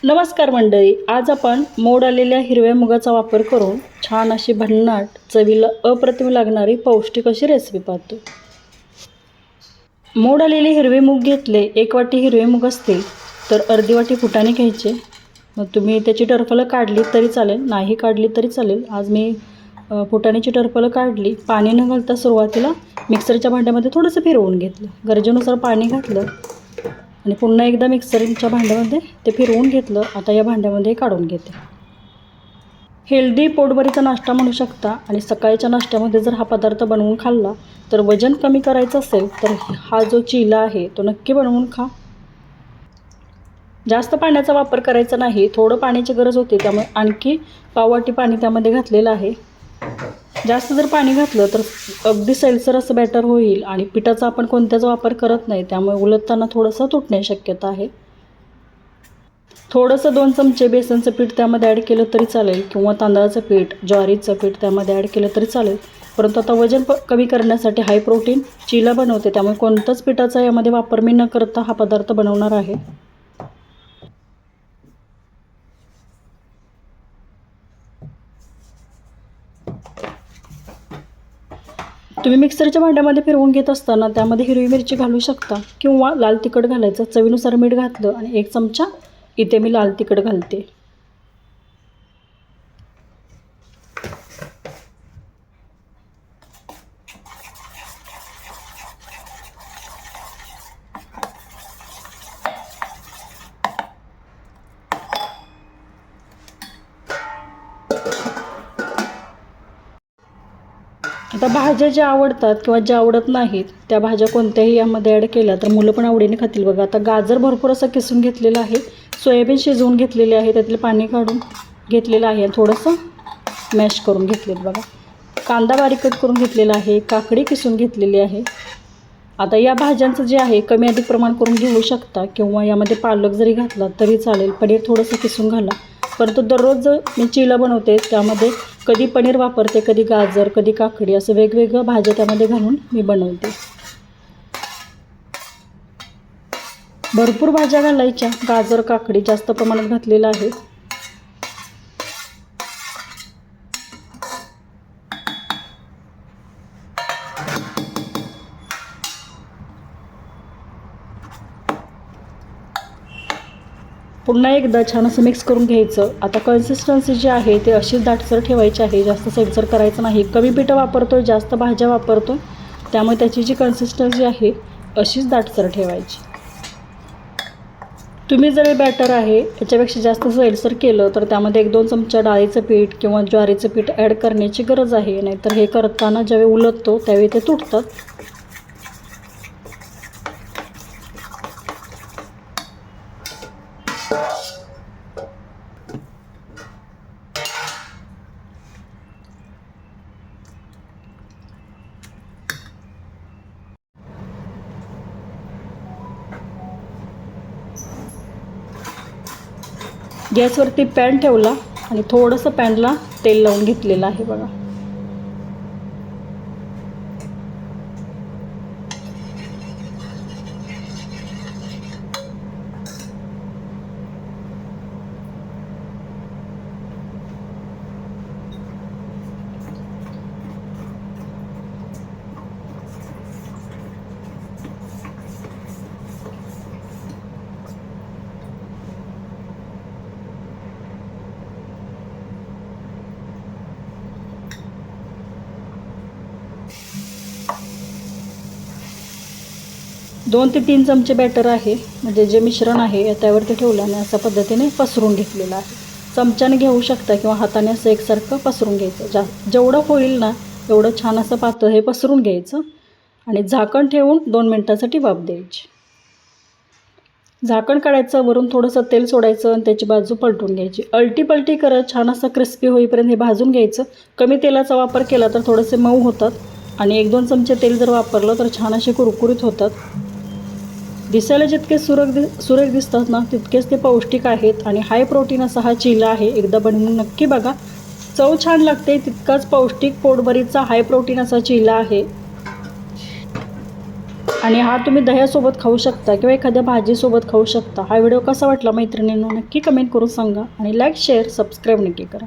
नमस्कार मंडळी, आज आपण मोड आलेल्या हिरव्या मुगाचा वापर करून छान अशी भन्नाट चवीला अप्रतिम लागणारी पौष्टिक अशी रेसिपी पाहतो। मोड आलेले हिरवे मूग घेतले। 1 वाटी हिरवे मूग असतील तर अर्धी वाटी फुटाणे घ्यायचे। मग तुम्ही त्याची टरफलं काढली तरी चालेल, नाही काढली तरी चालेल। आज मी फुटाण्याची टरफलं काढली। पाणी न घालता सुरुवातीला मिक्सरच्या भांड्यामध्ये थोडंसं फिरवून घेतलं। गरजेनुसार पाणी घातलं आणि पुन्हा एकदा मिक्सरच्या भांड्यामध्ये ते फिरवून घेतलं। आता या भांड्यामध्ये काढून घेते। हेल्दी पोटभरीचा नाश्ता म्हणू शकता आणि सकाळच्या नाश्त्यामध्ये जर हा पदार्थ बनवून खाल्ला तर वजन कमी करायचं असेल तर हा जो चिला आहे तो नक्की बनवून खा। जास्त पाण्याचा वापर करायचा नाही, थोडं पाण्याची गरज होती, त्यामुळे आणखी पाव वाटी पाणी त्यामध्ये घातलेलं आहे। जास्त जर पाणी घातलं तर अगदी सैलसर असं बॅटर होईल आणि पिठाचा आपण कोणत्याचा वापर करत नाही, त्यामुळे उलटताना थोडंसं तुटण्याची शक्यता आहे। थोडंसं 2 चमचे बेसनचं पीठ त्यामध्ये ॲड केलं तरी चालेल किंवा तांदळाचं पीठ, ज्वारीचं पीठ त्यामध्ये ॲड केलं तरी चालेल। परंतु आता वजन कमी करण्यासाठी हाय प्रोटीन चिला बनवते, त्यामुळे कोणताच पिठाचा यामध्ये वापर मी न करता हा पदार्थ बनवणार आहे। तुम्ही मिक्सरच्या भांड्यामध्ये फिरवून घेत असताना त्यामध्ये हिरवी मिरची घालू शकता किंवा लाल तिखट घालायचं। चवीनुसार मीठ घातलं आणि 1 चमचा इथे मी लाल तिखट घालते। आता भाज्या ज्या आवडतात किंवा ज्या आवडत नाहीत त्या भाज्या कोणत्याही यामध्ये ॲड केल्या तर मुलं पण आवडीने खातील बघा। आता गाजर भरपूर असं किसून घेतलेलं आहे, सोयाबीन शिजवून घेतलेले आहे, त्यातले पाणी काढून घेतलेलं आहे, थोडंसं मॅश करून घेतलेलं बघा। कांदा बारीक कट करून घेतलेला आहे, काकडी किसून घेतलेली आहे। आता या भाज्यांचं जे आहे कमी अधिक प्रमाण करून घेऊ शकता किंवा यामध्ये पालक जरी घातला तरी चालेल, पनीर थोडंसं किसून घाला। परंतु दररोज मी चिला बनवते त्यामध्ये कधी पनीर वापरते, कधी गाजर, कधी काकडी, असं वेगवेगळ्या भाज्या त्यामध्ये घालून मी बनवते। भरपूर भाज्या घालायच्या, गाजर काकडी जास्त प्रमाणात घातलेलं आहे। पुन्हा एकदा छान असं मिक्स करून घ्यायचं। आता कन्सिस्टन्सी जी आहे ते अशीच दाटसर ठेवायची आहे, जास्त सैलसर करायचं नाही। कमी पिठं वापरतोय, जास्त भाज्या वापरतोय, त्यामुळे त्याची जी कन्सिस्टन्सी आहे अशीच दाटसर ठेवायची। तुम्ही जर बॅटर आहे याच्यापेक्षा जास्त सैलसर केलं तर त्यामध्ये 1-2 चमचा डाळीचं पीठ किंवा ज्वारीचं पीठ ॲड करण्याची गरज आहे, नाहीतर हे करताना ज्यावेळी उलटतो त्यावेळी ते तुटतात। गॅसवरती पॅन ठेवला आणि थोडंसं पॅनला तेल लावून घेतलेलं आहे बघा। दोन ते 3 चमचे बॅटर आहे, म्हणजे जे मिश्रण आहे त्यावरती ठेवल्याने अशा पद्धतीने पसरून घेतलेलं आहे। चमच्याने घेऊ शकता किंवा हाताने असं एकसारखं पसरून घ्यायचं। जेवढं होईल ना एवढं छान असं पातळ हे पसरून घ्यायचं आणि झाकण ठेवून 2 मिनिटांसाठी वाफ द्यायची। झाकण काढायचं, वरून थोडंसं तेल सोडायचं आणि त्याची बाजू पलटून घ्यायची। अल्टी-पलटी करत छान असं क्रिस्पी होईपर्यंत हे भाजून घ्यायचं। कमी तेलाचा वापर केला तर थोडेसे मऊ होतात आणि 1-2 चमचे तेल जर वापरलं तर छान असे कुरकुरीत होतात। दिसायला जितके सुरेख दिसतात ना तितकेच ते पौष्टिक आहेत आणि हाय प्रोटीन असा हा चिला आहे। एकदा बनवून नक्की बघा, चव छान लागते, तितकाच पौष्टिक पोटभरीचा हाय प्रोटीन असा चिला आहे। आणि हा तुम्ही दह्यासोबत खाऊ शकता किंवा एखाद्या भाजीसोबत खाऊ शकता. हा व्हिडिओ कसा वाटला मैत्रिणींनो नक्की कमेंट करून सांगा आणि लाईक शेअर सबस्क्राईब नक्की करा.